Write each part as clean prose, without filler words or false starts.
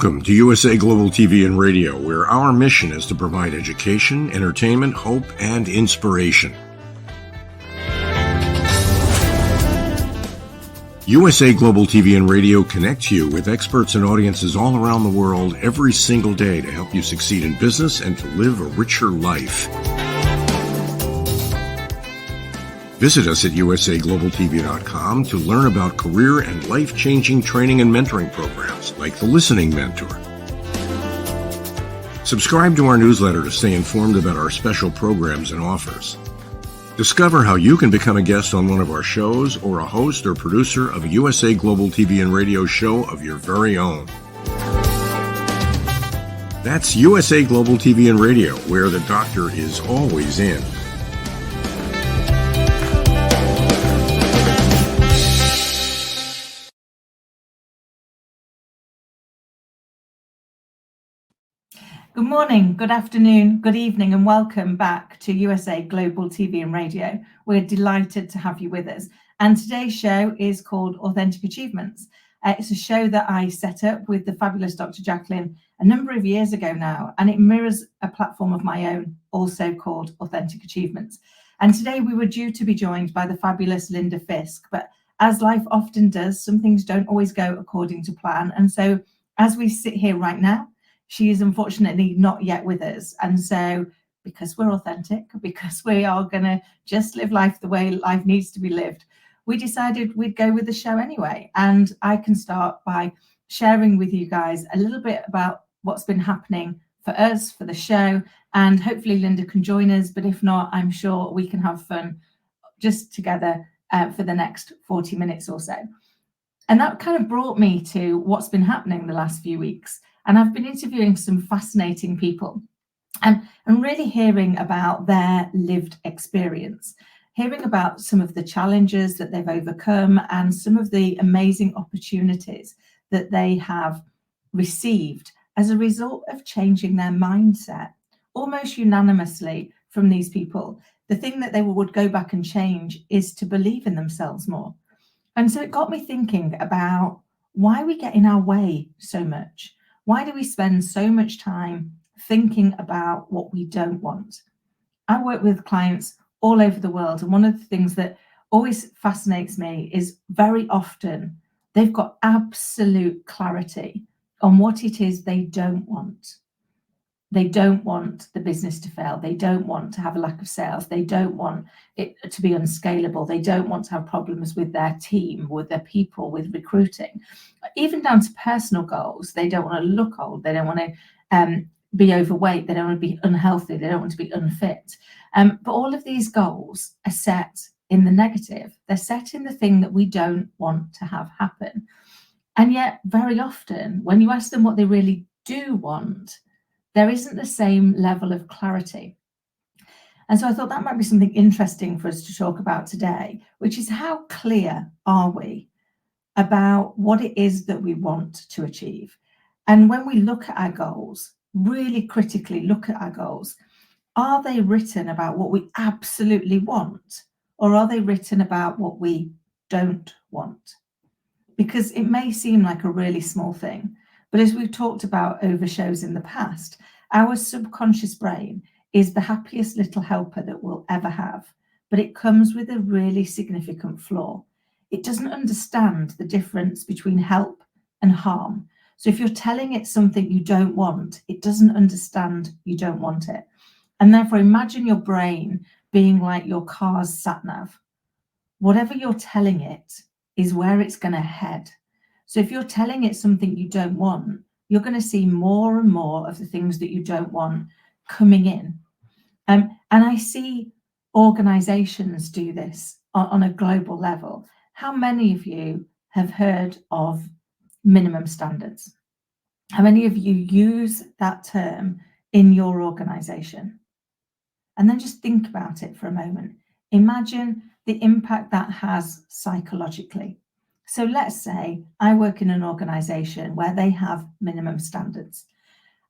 Welcome to USA Global TV and Radio, where our mission is to provide education, entertainment, hope, and inspiration. USA Global TV and Radio connects you with experts and audiences all around the world every single day to help you succeed in business and to live a richer life. Visit us at usaglobaltv.com to learn about career and life-changing training and mentoring programs like the Listening Mentor. Subscribe to our newsletter to stay informed about our special programs and offers. Discover how you can become a guest on one of our shows or a host or producer of a USA Global TV and Radio show of your very own. That's USA Global TV and Radio, where the doctor is always in. Good morning, good afternoon, good evening, and welcome back to USA Global TV and Radio. We're delighted to have you with us. And today's show is called Authentic Achievements. It's a show that I set up with the fabulous Dr. Jacqueline a number of years ago now, and it mirrors a platform of my own, also called Authentic Achievements. And today we were due to be joined by the fabulous Linda Fisk, but as life often does, some things don't always go according to plan. And so as we sit here right now, she is unfortunately not yet with us. And so because we're authentic, because we are going to just live life the way life needs to be lived, we decided we'd go with the show anyway. And I can start by sharing with you guys a little bit about what's been happening for us, for the show, and hopefully Linda can join us. But if not, I'm sure we can have fun just together for the next 40 minutes or so. And that kind of brought me to what's been happening the last few weeks. And I've been interviewing some fascinating people and really hearing about their lived experience, hearing about some of the challenges that they've overcome and some of the amazing opportunities that they have received as a result of changing their mindset. Almost unanimously from these people, the thing that they would go back and change is to believe in themselves more. And so it got me thinking about why we get in our way so much. Why do we spend so much time thinking about what we don't want? I work with clients all over the world, and one of the things that always fascinates me is very often they've got absolute clarity on what it is they don't want. They don't want the business to fail. They don't want to have a lack of sales. They don't want it to be unscalable. They don't want to have problems with their team, with their people, with recruiting, even down to personal goals. They don't want to look old. They don't want to be overweight. They don't want to be unhealthy. They don't want to be unfit. But all of these goals are set in the negative. They're set in the thing that we don't want to have happen. And yet very often when you ask them what they really do want, there isn't the same level of clarity. And so I thought that might be something interesting for us to talk about today, which is how clear are we about what it is that we want to achieve? And when we look at our goals, really critically look at our goals, are they written about what we absolutely want, or are they written about what we don't want? Because it may seem like a really small thing, but as we've talked about over shows in the past, our subconscious brain is the happiest little helper that we'll ever have, but it comes with a really significant flaw. It doesn't understand the difference between help and harm. So if you're telling it something you don't want, it doesn't understand you don't want it. And therefore imagine your brain being like your car's sat-nav. Whatever you're telling it is where it's going to head. So if you're telling it something you don't want, you're going to see more and more of the things that you don't want coming in. And I see organizations do this on a global level. How many of you have heard of minimum standards? How many of you use that term in your organization? And then just think about it for a moment. Imagine the impact that has psychologically. So let's say I work in an organization where they have minimum standards.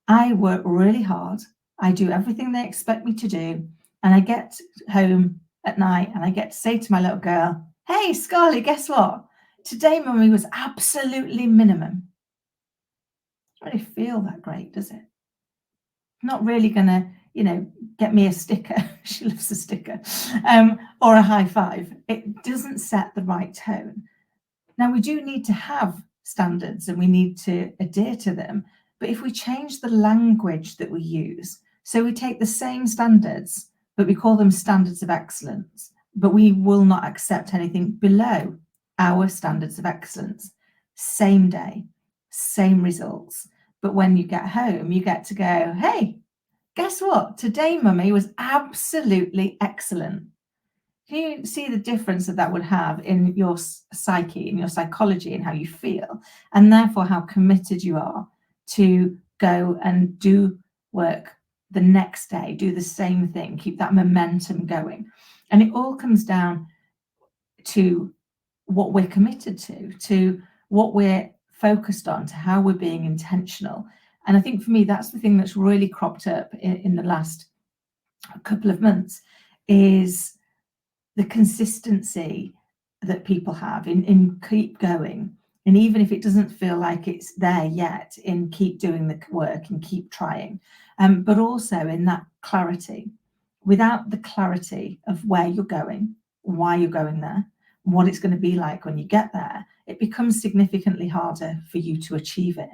I work really hard. I do everything they expect me to do. And I get home at night and I get to say to my little girl, "Hey, Scarlett, guess what? Today, Mummy was absolutely minimum." Not really feel that great, does it? Not really gonna, get me a sticker. She loves a sticker, or a high five. It doesn't set the right tone. Now, we do need to have standards and we need to adhere to them. But if we change the language that we use, so we take the same standards, but we call them standards of excellence, but we will not accept anything below our standards of excellence. Same day, same results. But when you get home, you get to go, hey, guess what? Today, mummy was absolutely excellent. Can you see the difference that would have in your psyche, in your psychology, and how you feel, and therefore how committed you are to go and do work the next day, do the same thing, keep that momentum going? And it all comes down to what we're committed to what we're focused on, to how we're being intentional. And I think for me, that's the thing that's really cropped up in the last couple of months, is the consistency that people have in keep going. And even if it doesn't feel like it's there yet, in keep doing the work and keep trying, but also in that clarity. Without the clarity of where you're going, why you're going there, what it's going to be like when you get there, it becomes significantly harder for you to achieve it.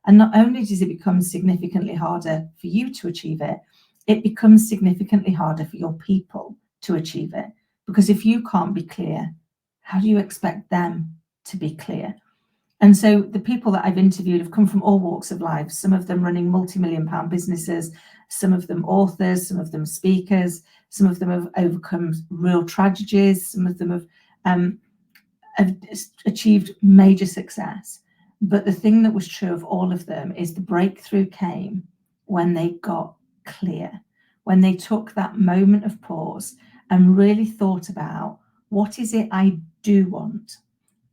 And not only does it become significantly harder for you to achieve it, it becomes significantly harder for your people to achieve it. Because if you can't be clear, how do you expect them to be clear? And so the people that I've interviewed have come from all walks of life, some of them running multi-million-pound businesses, some of them authors, some of them speakers, some of them have overcome real tragedies, some of them have achieved major success. But the thing that was true of all of them is the breakthrough came when they got clear, when they took that moment of pause and really thought about, what is it I do want?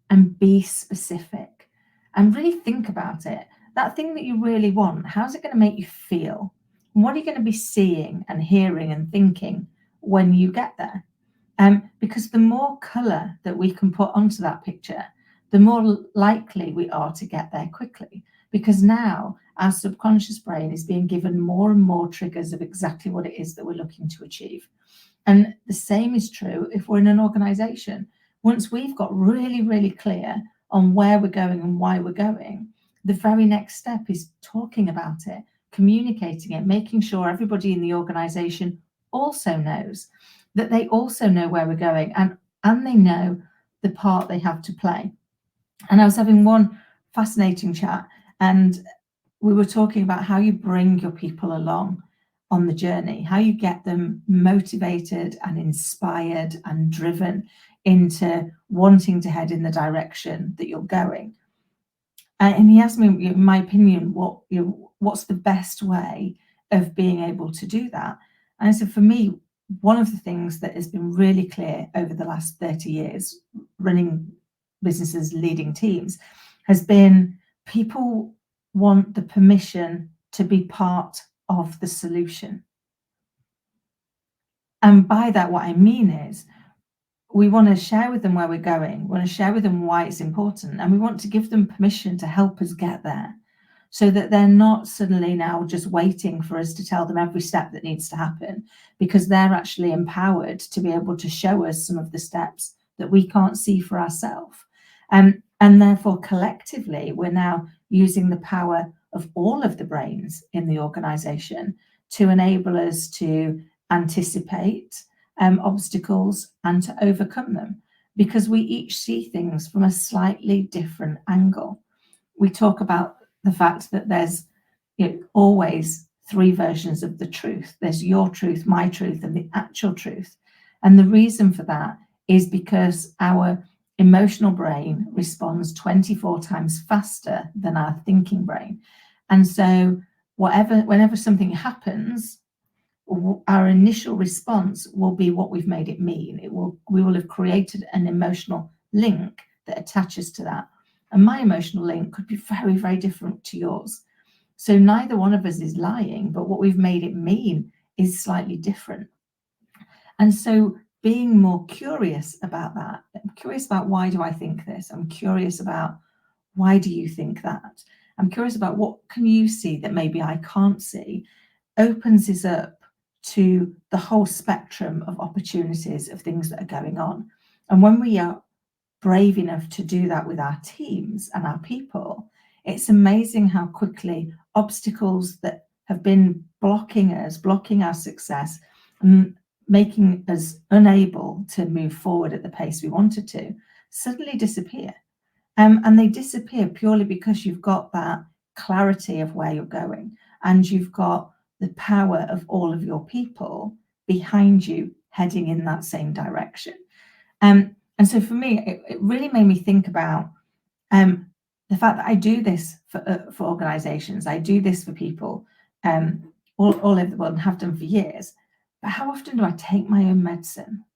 And be specific and really think about it. That thing that you really want, how's it going to make you feel? And what are you going to be seeing and hearing and thinking when you get there? Because the more colour that we can put onto that picture, the more likely we are to get there quickly. Because now our subconscious brain is being given more and more triggers of exactly what it is that we're looking to achieve. And the same is true if we're in an organisation. Once we've got really, really clear on where we're going and why we're going, the very next step is talking about it, communicating it, making sure everybody in the organisation also knows that they also know where we're going, and they know the part they have to play. And I was having one fascinating chat, and we were talking about how you bring your people along on the journey, how you get them motivated and inspired and driven into wanting to head in the direction that you're going. And he asked me, in my opinion, what's the best way of being able to do that? And I said, for me, one of the things that has been really clear over the last 30 years running businesses, leading teams, has been people want the permission to be part of the solution. And by that, what I mean is, we want to share with them where we're going, we want to share with them why it's important, and we want to give them permission to help us get there, so that they're not suddenly now just waiting for us to tell them every step that needs to happen, because they're actually empowered to be able to show us some of the steps that we can't see for ourselves. And therefore, collectively, we're now using the power of all of the brains in the organisation to enable us to anticipate obstacles and to overcome them, because we each see things from a slightly different angle. We talk about the fact that there's always three versions of the truth. There's your truth, my truth, and the actual truth. And the reason for that is because our emotional brain responds 24 times faster than our thinking brain. And so whenever something happens, our initial response will be what we've made it mean. We will have created an emotional link that attaches to that. And my emotional link could be very, very different to yours. So neither one of us is lying, but what we've made it mean is slightly different. And so being more curious about that, I'm curious about, why do I think this? I'm curious about, why do you think that? I'm curious about what can you see that maybe I can't see, opens us up to the whole spectrum of opportunities of things that are going on. And when we are brave enough to do that with our teams and our people, it's amazing how quickly obstacles that have been blocking us, blocking our success, and making us unable to move forward at the pace we wanted to, suddenly disappear. And they disappear purely because you've got that clarity of where you're going, and you've got the power of all of your people behind you heading in that same direction. And so for me, it really made me think about the fact that I do this for organizations, I do this for people all over the world and have done for years. But how often do I take my own medicine?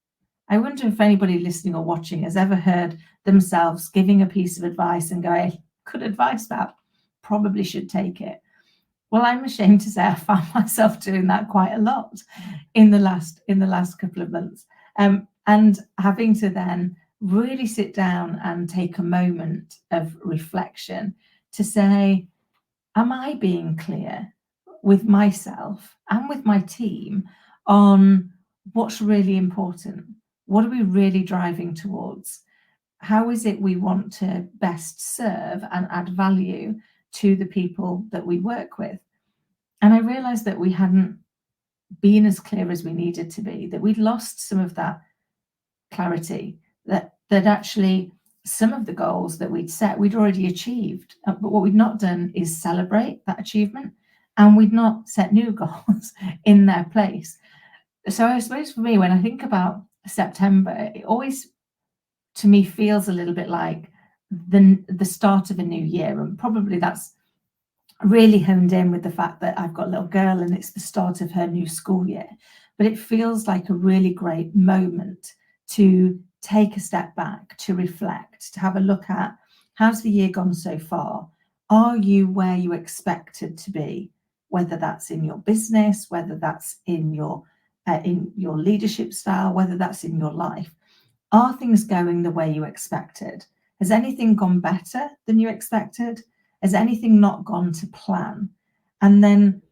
I wonder if anybody listening or watching has ever heard themselves giving a piece of advice and going, good advice, that probably should take it. Well, I'm ashamed to say I found myself doing that quite a lot in the last couple of months, and having to then really sit down and take a moment of reflection to say, am I being clear with myself and with my team on what's really important? What are we really driving towards? How is it we want to best serve and add value to the people that we work with? And I realized that we hadn't been as clear as we needed to be, that we'd lost some of that clarity, that actually some of the goals that we'd set, we'd already achieved. But what we'd not done is celebrate that achievement, and we'd not set new goals in their place. So I suppose for me, when I think about September, it always, to me, feels a little bit like the start of a new year. And probably that's really honed in with the fact that I've got a little girl and it's the start of her new school year. But it feels like a really great moment to take a step back, to reflect, to have a look at how's the year gone so far? Are you where you expected to be? Whether that's in your business, whether that's in your leadership style, whether that's in your life. Are things going the way you expected? Has anything gone better than you expected? Has anything not gone to plan? And then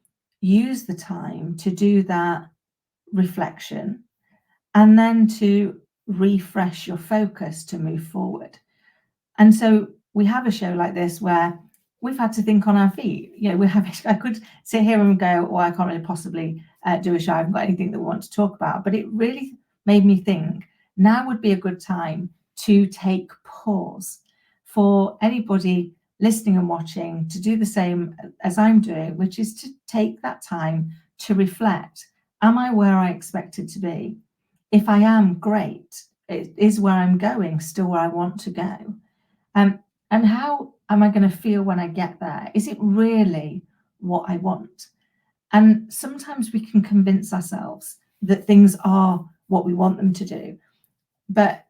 use the time to do that reflection and then to refresh your focus to move forward. And so we have a show like this where we've had to think on our feet. You know, I could sit here and go, well, I can't really possibly do a show. I haven't got anything that we want to talk about. But it really made me think now would be a good time to take pause for anybody listening and watching to do the same as I'm doing, which is to take that time to reflect. Am I where I expected to be? If I am, great. Is where I'm going still where I want to go? And how am I going to feel when I get there? Is it really what I want? And sometimes we can convince ourselves that things are what we want them to do. But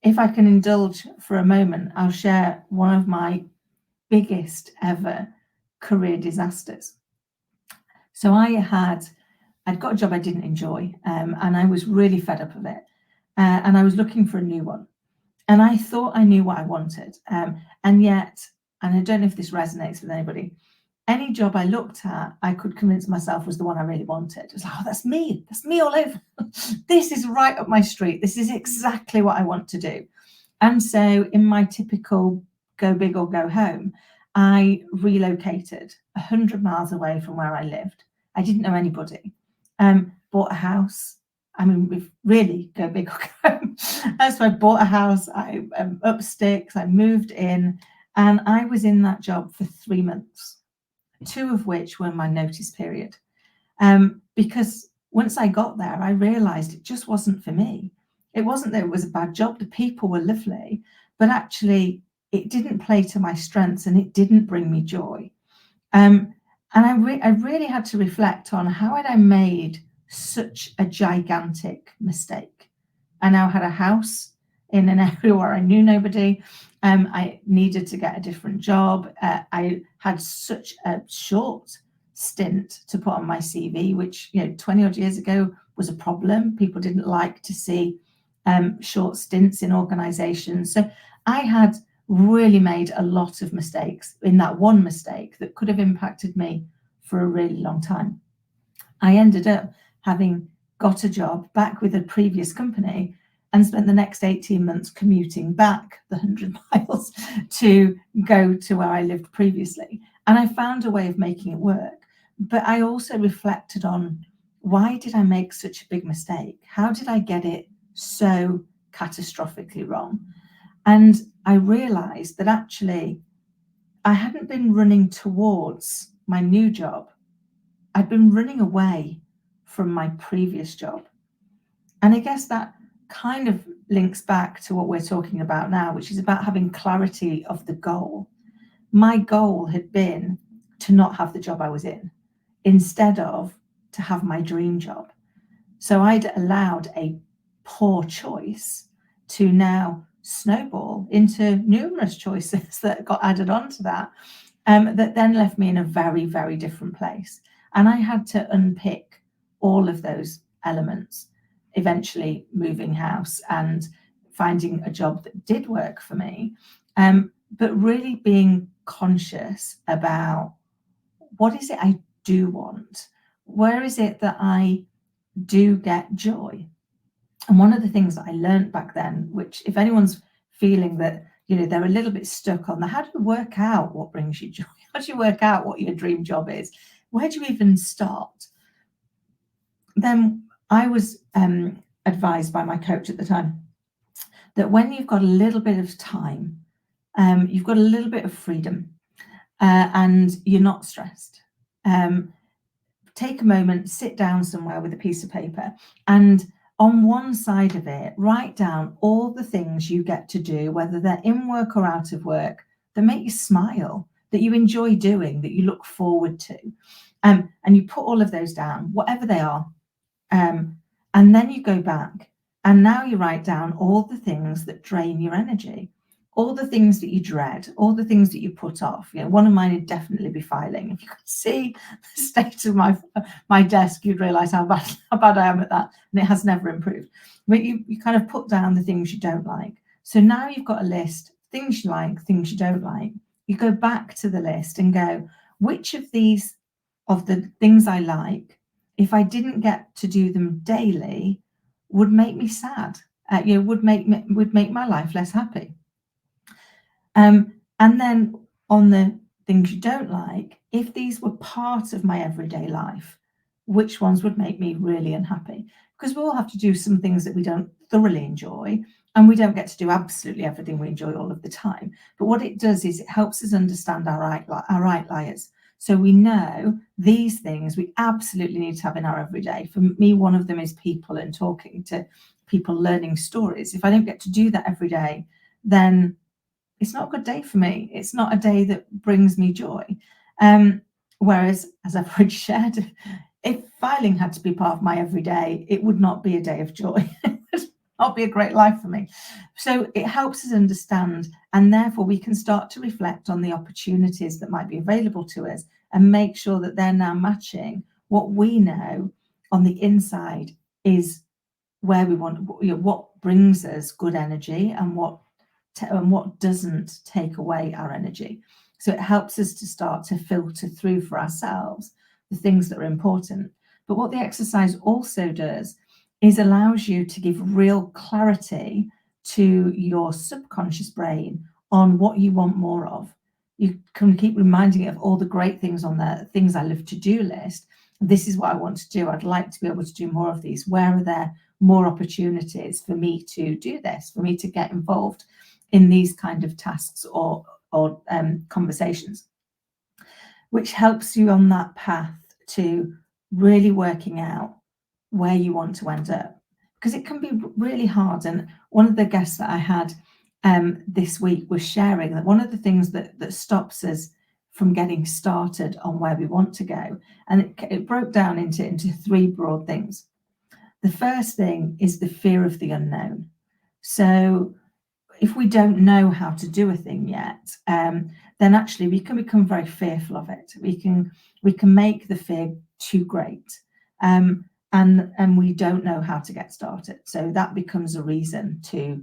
if I can indulge for a moment, I'll share one of my biggest ever career disasters. So I'd got a job I didn't enjoy, and I was really fed up of it. And I was looking for a new one. And I thought I knew what I wanted. And yet, and I don't know if this resonates with anybody, any job I looked at, I could convince myself was the one I really wanted. It was like, oh, that's me all over. This is right up my street. This is exactly what I want to do. And so in my typical go big or go home, I relocated 100 miles away from where I lived. I didn't know anybody. Bought a house. I mean, we've really go big or go home. So I bought a house, I up sticks, I moved in, and I was in that job for 3 months, 2 of which were my notice period. Because once I got there, I realized it just wasn't for me. It wasn't that it was a bad job. The people were lovely, but actually it didn't play to my strengths and it didn't bring me joy. And I really had to reflect on how had I made such a gigantic mistake. I now had a house in an area where I knew nobody. I needed to get a different job. I had such a short stint to put on my CV, which 20 odd years ago was a problem. People didn't like to see short stints in organizations. So I had really made a lot of mistakes in that one mistake that could have impacted me for a really long time. I ended up having got a job back with a previous company and spent the next 18 months commuting back the 100 miles to go to where I lived previously. And I found a way of making it work. But I also reflected on, why did I make such a big mistake? How did I get it so catastrophically wrong? And I realized that actually I hadn't been running towards my new job. I'd been running away from my previous job. And I guess that kind of links back to what we're talking about now, which is about having clarity of the goal. My goal had been to not have the job I was in, instead of to have my dream job. So I'd allowed a poor choice to now snowball into numerous choices that got added on to that, that then left me in a very, very different place. And I had to unpick all of those elements, eventually moving house and finding a job that did work for me, but really being conscious about, what is it I do want? Where is it that I do get joy? And one of the things that I learned back then, which if anyone's feeling that, they're a little bit stuck on how do you work out what brings you joy? How do you work out what your dream job is? Where do you even start? Then I was advised by my coach at the time that when you've got a little bit of time, you've got a little bit of freedom, and you're not stressed, take a moment, sit down somewhere with a piece of paper, and on one side of it, write down all the things you get to do, whether they're in work or out of work, that make you smile, that you enjoy doing, that you look forward to. And you put all of those down, whatever they are. And then you go back, and now you write down all the things that drain your energy, all the things that you dread, all the things that you put off. One of mine would definitely be filing. If you could see the state of my desk, you'd realize how bad I am at that, and it has never improved. But you kind of put down the things you don't like. So now you've got a list, things you like, things you don't like. You go back to the list and go, which of these, of the things I like, if I didn't get to do them daily, would make me sad, would make my life less happy. And then on the things you don't like, if these were part of my everyday life, which ones would make me really unhappy? Because we all have to do some things that we don't thoroughly enjoy, and we don't get to do absolutely everything we enjoy all of the time. But what it does is it helps us understand our outliers. So we know these things we absolutely need to have in our everyday. For me, one of them is people and talking to people, learning stories. If I don't get to do that every day, then it's not a good day for me. It's not a day that brings me joy. Whereas, as I've already shared, if filing had to be part of my everyday, it would not be a day of joy. It would not be a great life for me. So it helps us understand, and therefore we can start to reflect on the opportunities that might be available to us and make sure that they're now matching what we know on the inside is where we want, what brings us good energy and what doesn't take away our energy. So it helps us to start to filter through for ourselves the things that are important. But what the exercise also does is allows you to give real clarity to your subconscious brain on what you want more of. You can keep reminding it of all the great things on the things I love to-do list. This is what I want to do. I'd like to be able to do more of these. Where are there more opportunities for me to do this, for me to get involved in these kind of tasks or conversations, which helps you on that path to really working out where you want to end up, because it can be really hard. And one of the guests that I had this week was sharing that one of the things that stops us from getting started on where we want to go, and it broke down into three broad things. The first thing is the fear of the unknown. So if we don't know how to do a thing yet, then actually we can become very fearful of it. We can make the fear too great, and we don't know how to get started. So that becomes a reason to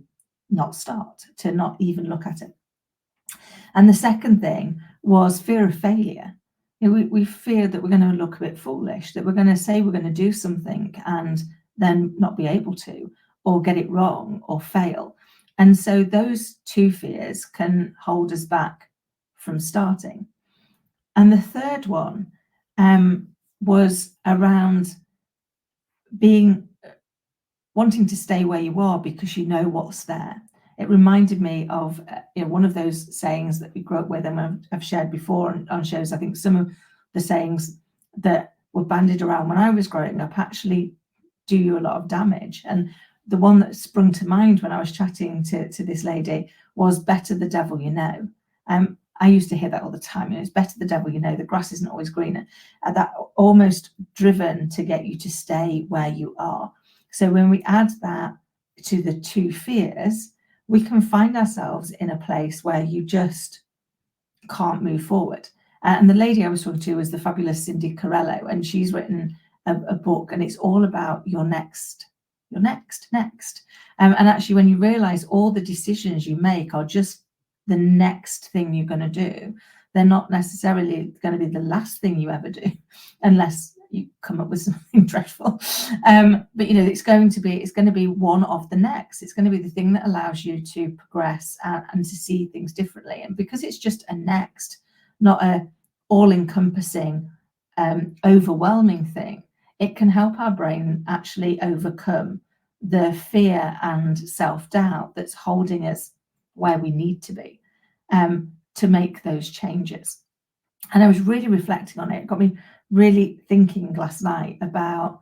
not start, to not even look at it. And the second thing was fear of failure. We fear that we're going to look a bit foolish, that we're going to say we're going to do something and then not be able to, or get it wrong, or fail. And so those two fears can hold us back from starting. And the third one was around wanting to stay where you are because you know what's there. It reminded me of one of those sayings that we grew up with, and I've shared before on shows. I think some of the sayings that were bandied around when I was growing up actually do you a lot of damage. And the one that sprung to mind when I was chatting to this lady was better the devil you know. I used to hear that all the time. It's better the devil you know, the grass isn't always greener. That almost driven to get you to stay where you are. So when we add that to the two fears, we can find ourselves in a place where you just can't move forward. And the lady I was talking to was the fabulous Cindy Corello, and she's written a book, and it's all about your next. And actually, when you realize all the decisions you make are just the next thing you're going to do, they're not necessarily going to be the last thing you ever do, unless you come up with something dreadful. But it's going to be one of the next. It's going to be the thing that allows you to progress and to see things differently. And because it's just a next, not a all-encompassing, overwhelming thing, it can help our brain actually overcome the fear and self-doubt that's holding us where we need to be, to make those changes. And I was really reflecting on it. It got me really thinking last night about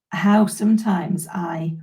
how sometimes I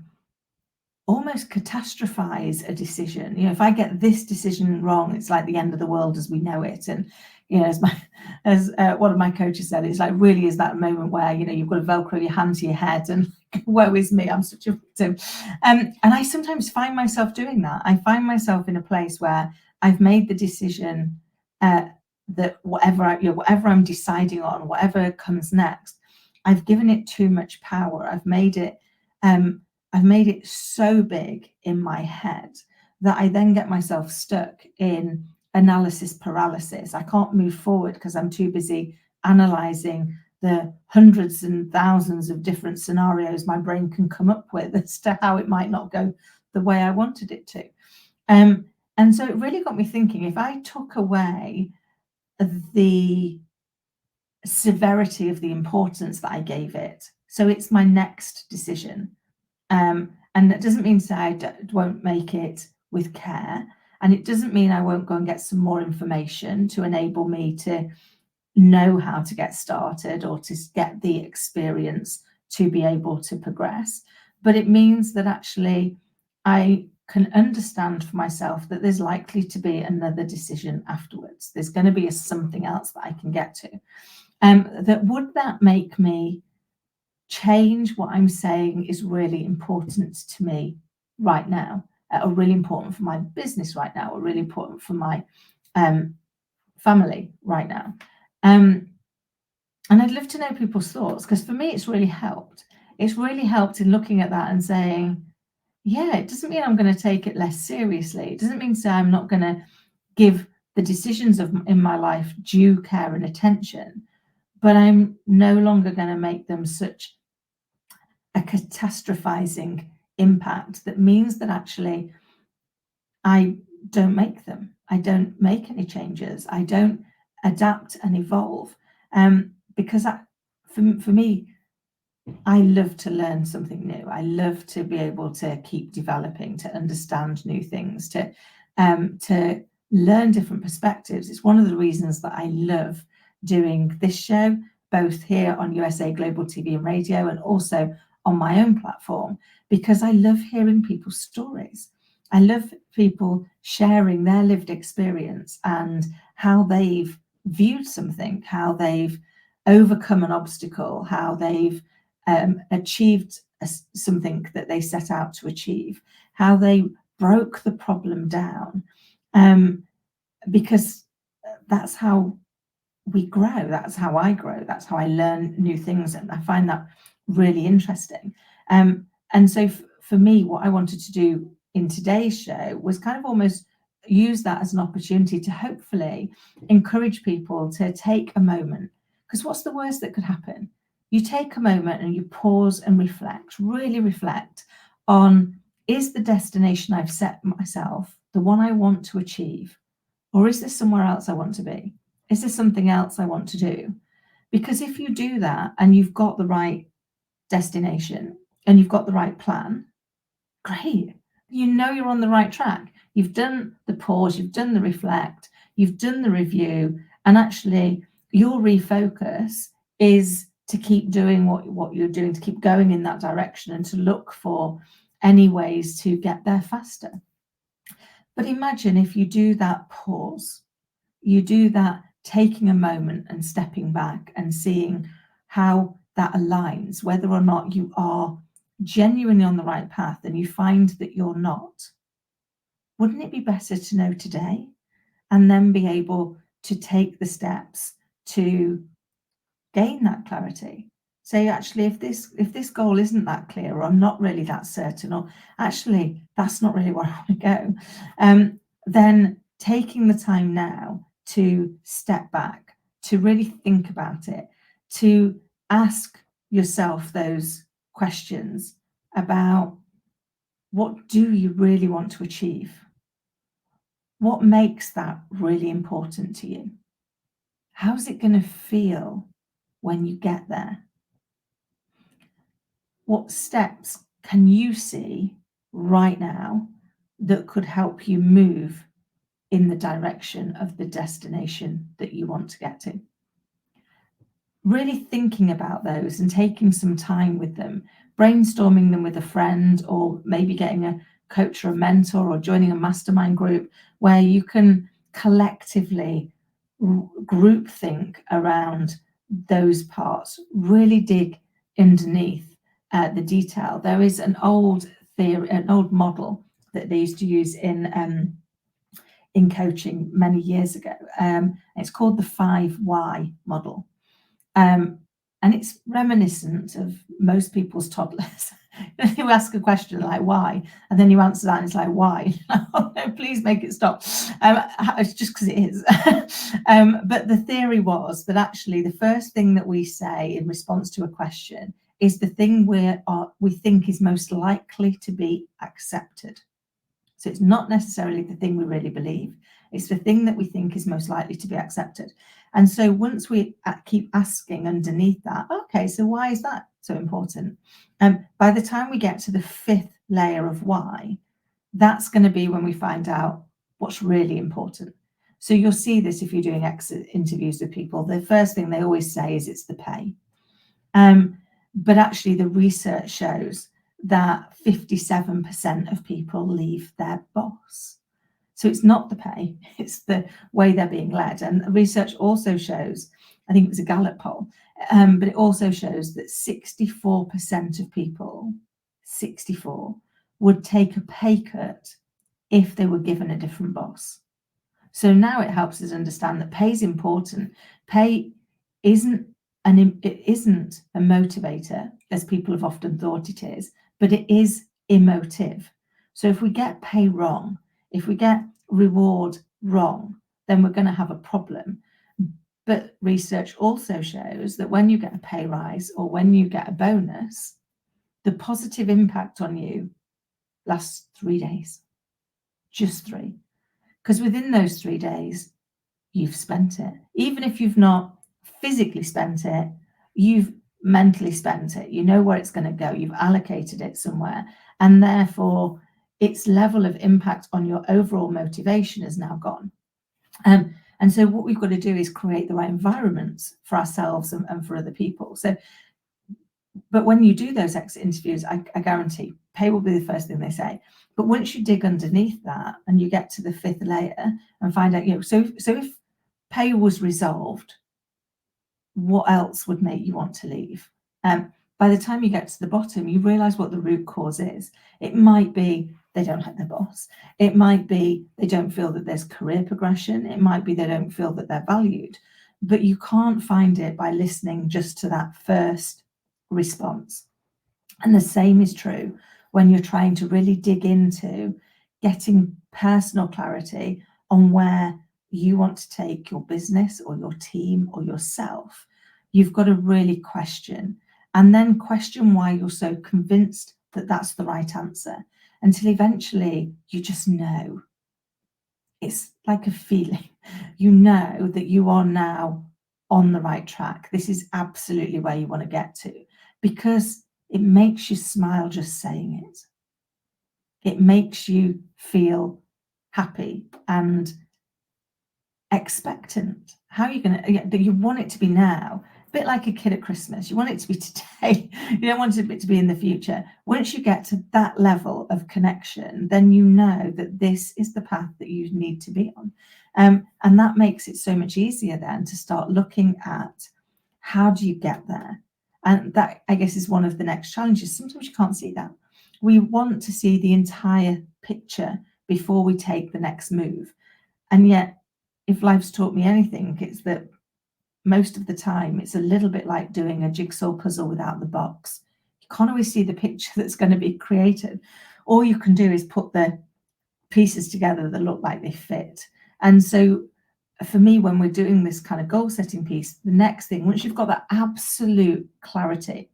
almost catastrophize a decision. If I get this decision wrong, it's like the end of the world as we know it. And as one of my coaches said, it's like really is that moment where you've got to Velcro your hand to your head and woe is me, I'm such a victim. And I sometimes find myself doing that. I find myself in a place where I've made the decision that whatever I'm deciding on, whatever comes next, I've given it too much power. I've made it so big in my head that I then get myself stuck in analysis paralysis. I can't move forward because I'm too busy analyzing the hundreds and thousands of different scenarios my brain can come up with as to how it might not go the way I wanted it to. And so it really got me thinking, if I took away the severity of the importance that I gave it, so it's my next decision, and that doesn't mean to say I won't make it with care, and it doesn't mean I won't go and get some more information to enable me to know how to get started or to get the experience to be able to progress. But it means that actually I can understand for myself that there's likely to be another decision afterwards. There's going to be something else that I can get to. Would that make me change what I'm saying is really important to me right now, or really important for my business right now, or really important for my family right now? And I'd love to know people's thoughts, because for me, it's really helped. It's really helped in looking at that and saying, yeah, it doesn't mean I'm going to take it less seriously. It doesn't mean to say I'm not going to give the decisions in my life due care and attention, but I'm no longer going to make them such a catastrophizing impact that means that actually I don't make them. I don't make any changes. I don't adapt and evolve. Because for me, I love to learn something new. I love to be able to keep developing, to understand new things, to learn different perspectives. It's one of the reasons that I love doing this show, both here on USA Global TV and Radio and also on my own platform, because I love hearing people's stories. I love people sharing their lived experience and how they've viewed something, how they've overcome an obstacle, how they've achieved something that they set out to achieve, how they broke the problem down, because that's how we grow. That's how I grow. That's how I learn new things, and I find that really interesting. And so for me, what I wanted to do in today's show was kind of almost use that as an opportunity to hopefully encourage people to take a moment. Because what's the worst that could happen? You take a moment and you pause and reflect, really reflect on, is the destination I've set myself the one I want to achieve? Or is there somewhere else I want to be? Is there something else I want to do? Because if you do that and you've got the right destination and you've got the right plan, great. You know you're on the right track. You've done the pause, you've done the reflect, you've done the review, and actually your refocus is to keep doing what you're doing, to keep going in that direction and to look for any ways to get there faster. But imagine if you do that pause, you do that taking a moment and stepping back and seeing how that aligns, whether or not you are genuinely on the right path and you find that you're not. Wouldn't it be better to know today and then be able to take the steps to gain that clarity? Say, actually, if this goal isn't that clear, or I'm not really that certain, or actually that's not really where I want to go, then taking the time now to step back, to really think about it, to ask yourself those questions about, what do you really want to achieve? What makes that really important to you? How's it going to feel when you get there? What steps can you see right now that could help you move in the direction of the destination that you want to get to? Really thinking about those and taking some time with them, brainstorming them with a friend, or maybe getting a coach or a mentor, or joining a mastermind group where you can collectively group think around those parts, really dig underneath the detail. There is an old theory, an old model that they used to use in coaching many years ago. It's called the 5 why model. And it's reminiscent of most people's toddlers. You ask a question like why, and then you answer that and it's like why. Oh, no, please make it stop. It's just because it is. But the theory was that actually the first thing that we say in response to a question is the thing we think is most likely to be accepted. So it's not necessarily the thing we really believe. It's the thing that we think is most likely to be accepted. And so once we keep asking underneath that, okay, so why is that so important? By the time we get to the 5th layer of why, that's going to be when we find out what's really important. So you'll see this if you're doing exit interviews with people. The first thing they always say is it's the pay. But actually the research shows that 57% of people leave their boss. So it's not the pay, it's the way they're being led. And research also shows, I think it was a Gallup poll, but it also shows that 64% of people, 64, would take a pay cut if they were given a different boss. So now it helps us understand that pay is important. Pay isn't a motivator, as people have often thought it is, but it is emotive. So if we get pay wrong, if we get reward wrong, then we're going to have a problem. But research also shows that when you get a pay rise or when you get a bonus, the positive impact on you lasts 3 days, just 3. Because within those 3 days, you've spent it. Even if you've not physically spent it, you've mentally spent it. You know where it's going to go. You've allocated it somewhere. And therefore, its level of impact on your overall motivation is now gone. And so what we've got to do is create the right environments for ourselves and for other people. So, but when you do those exit interviews, I guarantee pay will be the first thing they say. But once you dig underneath that and you get to the 5th layer and find out, so if pay was resolved, what else would make you want to leave? By the time you get to the bottom, you realize what the root cause is. It might be they don't like their boss. It might be they don't feel that there's career progression. It might be they don't feel that they're valued. But you can't find it by listening just to that first response. And the same is true when you're trying to really dig into getting personal clarity on where you want to take your business or your team or yourself, you've got to really question, and then question why you're so convinced that that's the right answer, until eventually you just know. It's like a feeling. You know that you are now on the right track. This is absolutely where you want to get to, because it makes you smile just saying it. It makes you feel happy and expectant. How are you going to, you want it to be now, a bit like a kid at Christmas. You want it to be today. You don't want it to be in the future. Once you get to that level of connection, then you know that this is the path that you need to be on. And that makes it so much easier then to start looking at how do you get there. And that, I guess, is one of the next challenges. Sometimes you can't see that. We want to see the entire picture before we take the next move. And yet, if life's taught me anything, it's that most of the time it's a little bit like doing a jigsaw puzzle without the box. You can't always see the picture that's going to be created. All you can do is put the pieces together that look like they fit. And so for me, when we're doing this kind of goal setting piece, the next thing, once you've got that absolute clarity,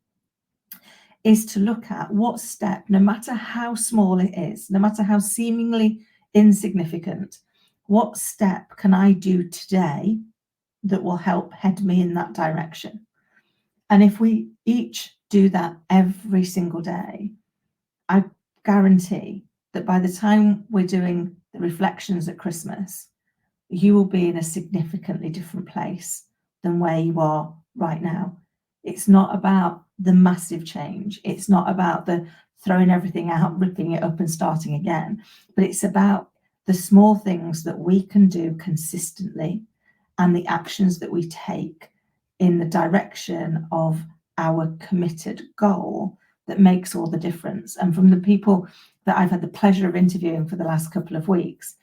is to look at what step, no matter how small it is, no matter how seemingly insignificant, what step can I do today that will help head me in that direction? And if we each do that every single day, I guarantee that by the time we're doing the reflections at Christmas, you will be in a significantly different place than where you are right now. It's not about the massive change. It's not about the throwing everything out, ripping it up and starting again, but it's about the small things that we can do consistently and the actions that we take in the direction of our committed goal that makes all the difference. And from the people that I've had the pleasure of interviewing for the last couple of weeks,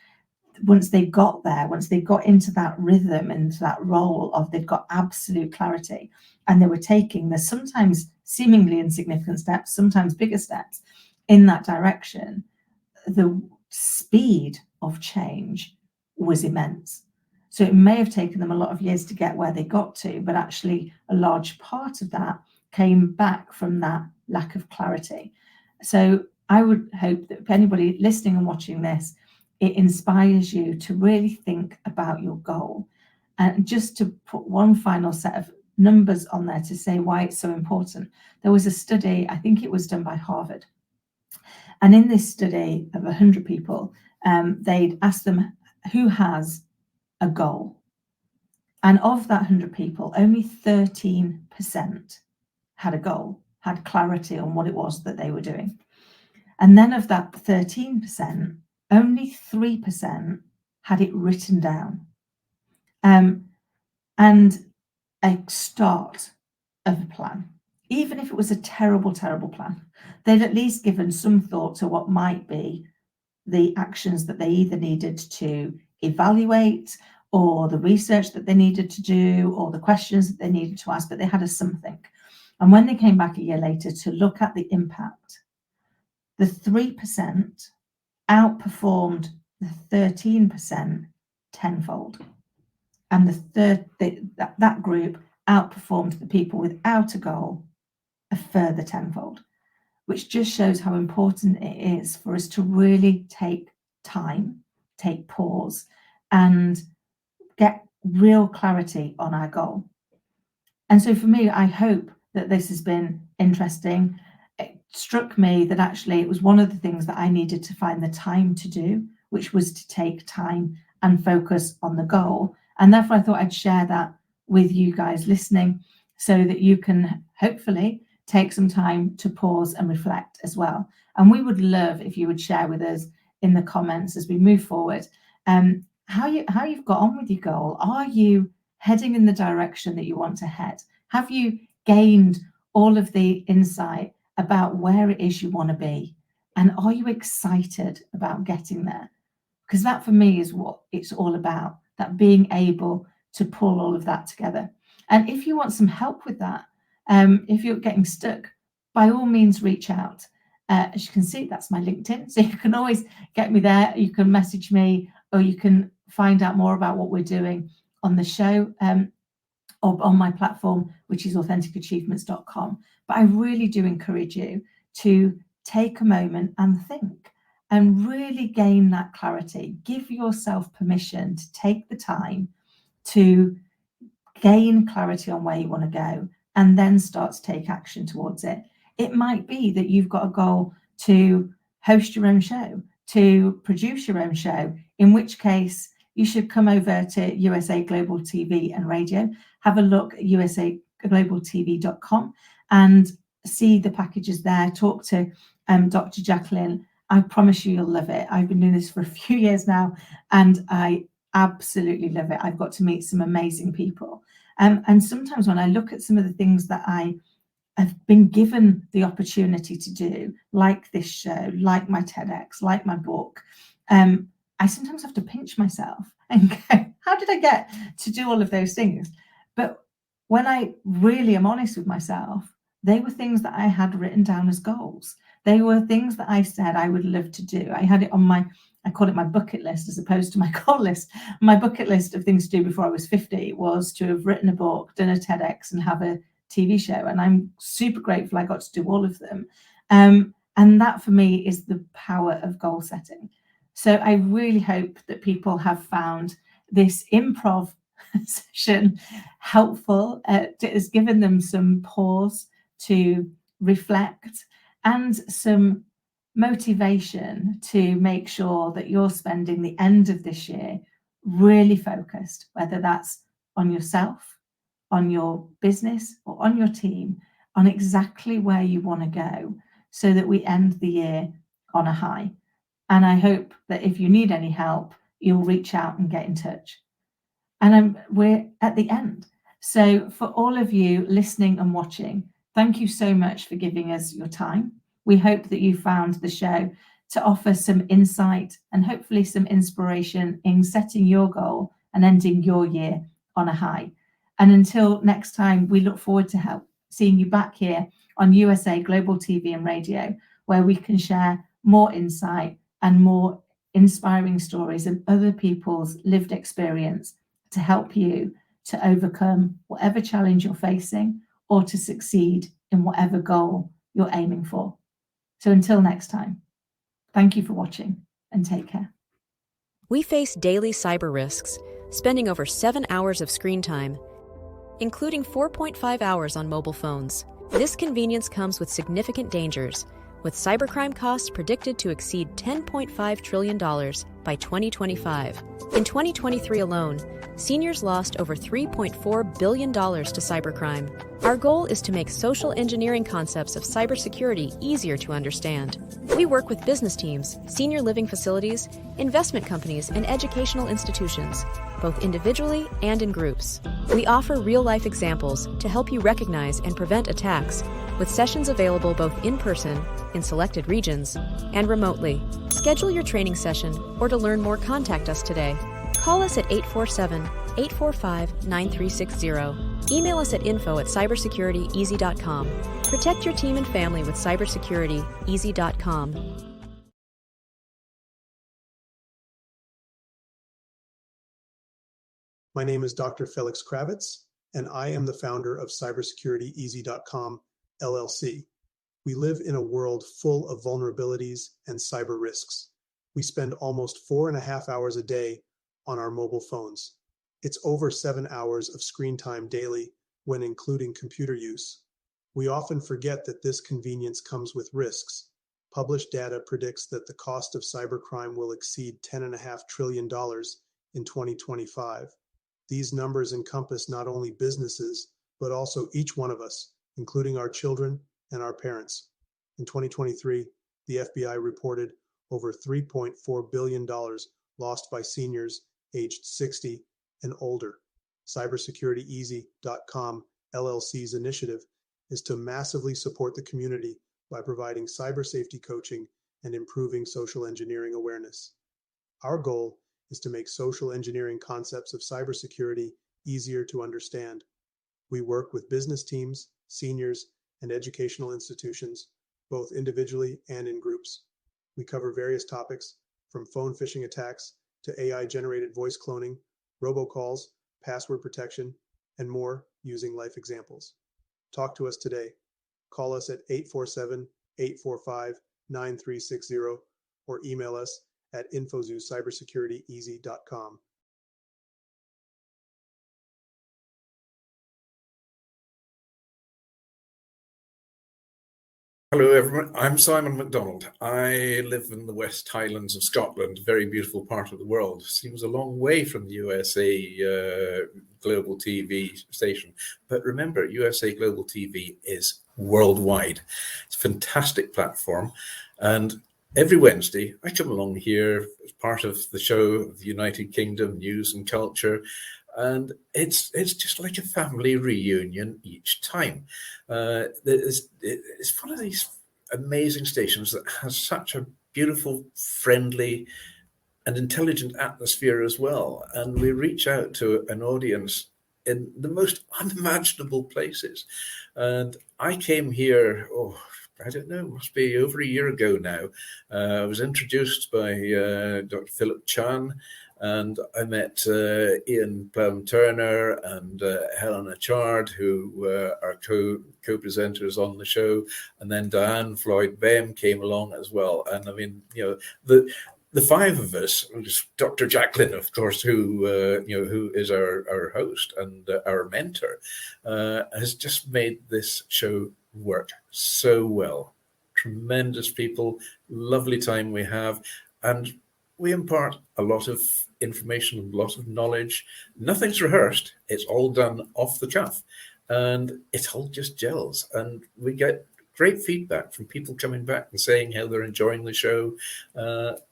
once they got there, once they got into that rhythm, into that role of they've got absolute clarity, and they were taking the sometimes seemingly insignificant steps, sometimes bigger steps in that direction, the speed of change was immense. So it may have taken them a lot of years to get where they got to, but actually a large part of that came back from that lack of clarity. So I would hope that if anybody listening and watching this, it inspires you to really think about your goal. And just to put one final set of numbers on there to say why it's so important. There was a study, I think it was done by Harvard. And in this study of 100 people, they'd asked them who has a goal. And of that 100 people, only 13% had a goal, had clarity on what it was that they were doing. And then of that 13%, only 3% had it written down. And a start of a plan, even if it was a terrible, terrible plan, they'd at least given some thought to what might be the actions that they either needed to evaluate, or the research that they needed to do, or the questions that they needed to ask, but they had a something. And when they came back a year later to look at the impact, the 3% outperformed the 13% tenfold. And that group outperformed the people without a goal a further tenfold, which just shows how important it is for us to really take time, take pause, and get real clarity on our goal. And so for me, I hope that this has been interesting. It struck me that actually it was one of the things that I needed to find the time to do, which was to take time and focus on the goal. And therefore I thought I'd share that with you guys listening so that you can hopefully take some time to pause and reflect as well. And we would love if you would share with us in the comments as we move forward how you've got on with your goal. Are you heading in the direction that you want to head? Have you gained all of the insight about where it is you want to be? And are you excited about getting there? Because that for me is what it's all about, that being able to pull all of that together. And if you want some help with that, if you're getting stuck, by all means reach out. As you can see, that's my LinkedIn. So you can always get me there. You can message me, or you can find out more about what we're doing on the show or on my platform, which is AuthenticAchievements.com. But I really do encourage you to take a moment and think and really gain that clarity. Give yourself permission to take the time to gain clarity on where you want to go, and then start to take action towards it. It might be that you've got a goal to host your own show, to produce your own show, in which case you should come over to USA Global TV and Radio, have a look at usaglobaltv.com and see the packages there. Talk to Dr. Jacqueline. I promise you, you'll love it. I've been doing this for a few years now, and I absolutely love it. I've got to meet some amazing people. And sometimes when I look at some of the things that I have been given the opportunity to do, like this show, like my TEDx, like my book, I sometimes have to pinch myself and go, how did I get to do all of those things? But when I really am honest with myself, they were things that I had written down as goals. They were things that I said I would love to do. I had it on I call it my bucket list as opposed to my goal list. My bucket list of things to do before I was 50 was to have written a book, done a TEDx, and have a TV show. And I'm super grateful I got to do all of them. And that for me is the power of goal setting. So I really hope that people have found this improv session helpful. It has given them some pause to reflect and some motivation to make sure that you're spending the end of this year really focused, whether that's on yourself, on your business, or on your team, on exactly where you want to go, so that we end the year on a high. And I hope that if you need any help, you'll reach out and get in touch. And we're at the end. So for all of you listening and watching, thank you so much for giving us your time. We hope that you found the show to offer some insight and hopefully some inspiration in setting your goal and ending your year on a high. And until next time, we look forward to seeing you back here on USA Global TV and Radio, where we can share more insight and more inspiring stories and other people's lived experience to help you to overcome whatever challenge you're facing or to succeed in whatever goal you're aiming for. So until next time, thank you for watching and take care. We face daily cyber risks, spending over 7 hours of screen time, including 4.5 hours on mobile phones. This convenience comes with significant dangers, with cybercrime costs predicted to exceed $10.5 trillion by 2025. In 2023 alone, seniors lost over $3.4 billion to cybercrime. Our goal is to make social engineering concepts of cybersecurity easier to understand. We work with business teams, senior living facilities, investment companies, and educational institutions, both individually and in groups. We offer real-life examples to help you recognize and prevent attacks, with sessions available both in person, in selected regions, and remotely. Schedule your training session, or to learn more, contact us today. Call us at 847-845-9360. Email us at info@cybersecurityeasy.com. Protect your team and family with cybersecurityeasy.com. My name is Dr. Felix Kravitz, and I am the founder of cybersecurityeasy.com, LLC. We live in a world full of vulnerabilities and cyber risks. We spend almost 4.5 hours a day on our mobile phones. It's over 7 hours of screen time daily when including computer use. We often forget that this convenience comes with risks. Published data predicts that the cost of cybercrime will exceed $10.5 trillion in 2025. These numbers encompass not only businesses, but also each one of us, including our children and our parents. In 2023, the FBI reported over $3.4 billion lost by seniors aged 60 and older. Cybersecurityeasy.com LLC's initiative is to massively support the community by providing cyber safety coaching and improving social engineering awareness. Our goal is to make social engineering concepts of cybersecurity easier to understand. We work with business teams, seniors, and educational institutions both individually and in groups. We cover various topics from phone phishing attacks to AI-generated voice cloning, robocalls, password protection, and more using life examples. Talk to us today. Call us at 847-845-9360 or email us at info@cybersecurity-easy.com. Hello everyone, I'm Simon MacDonald. I live in the West Highlands of Scotland, a very beautiful part of the world. Seems a long way from the USA Global TV station. But remember, USA Global TV is worldwide. It's a fantastic platform. And every Wednesday, I come along here as part of the show of the United Kingdom, News and Culture. And it's just like a family reunion each time. It's one of these amazing stations that has such a beautiful, friendly, and intelligent atmosphere as well. And we reach out to an audience in the most unimaginable places. And I came here, I don't know, must be over a year ago now. I was introduced by Dr. Philip Chan, and I met Ian Plum-Turner and Helena Chard, who are co-presenters on the show. And then Diane Floyd-Bem came along as well. And I mean, the five of us, Dr. Jacqueline, of course, who is our host and our mentor, has just made this show work so well. Tremendous people, lovely time we have, and we impart a lot of information, a lot of knowledge. Nothing's rehearsed. It's all done off the cuff, and it all just gels. And we get great feedback from people coming back and saying how they're enjoying the show.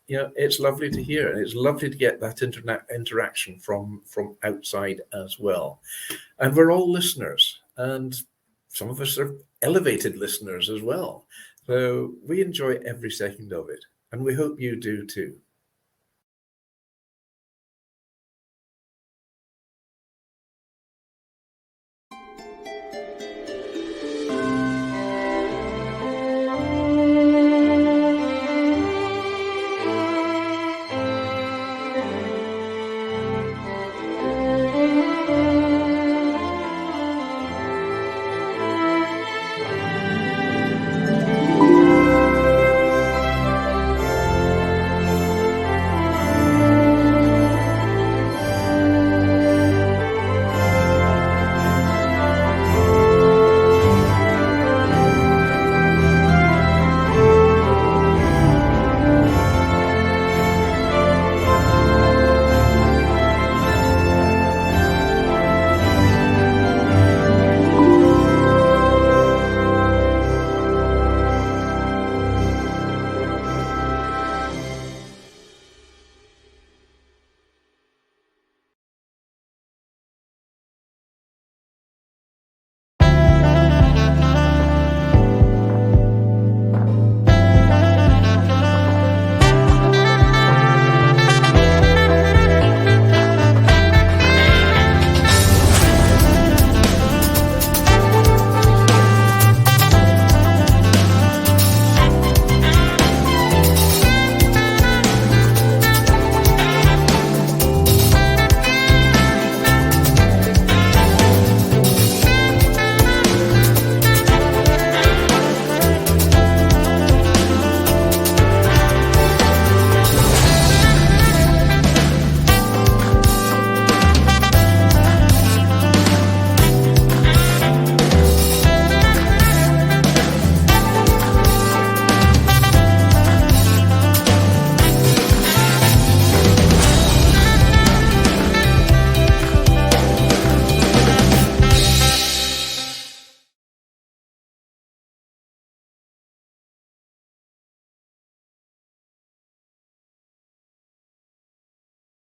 It's lovely to hear. And it's lovely to get that interaction from outside as well. And we're all listeners, and some of us are elevated listeners as well. So we enjoy every second of it, and we hope you do too.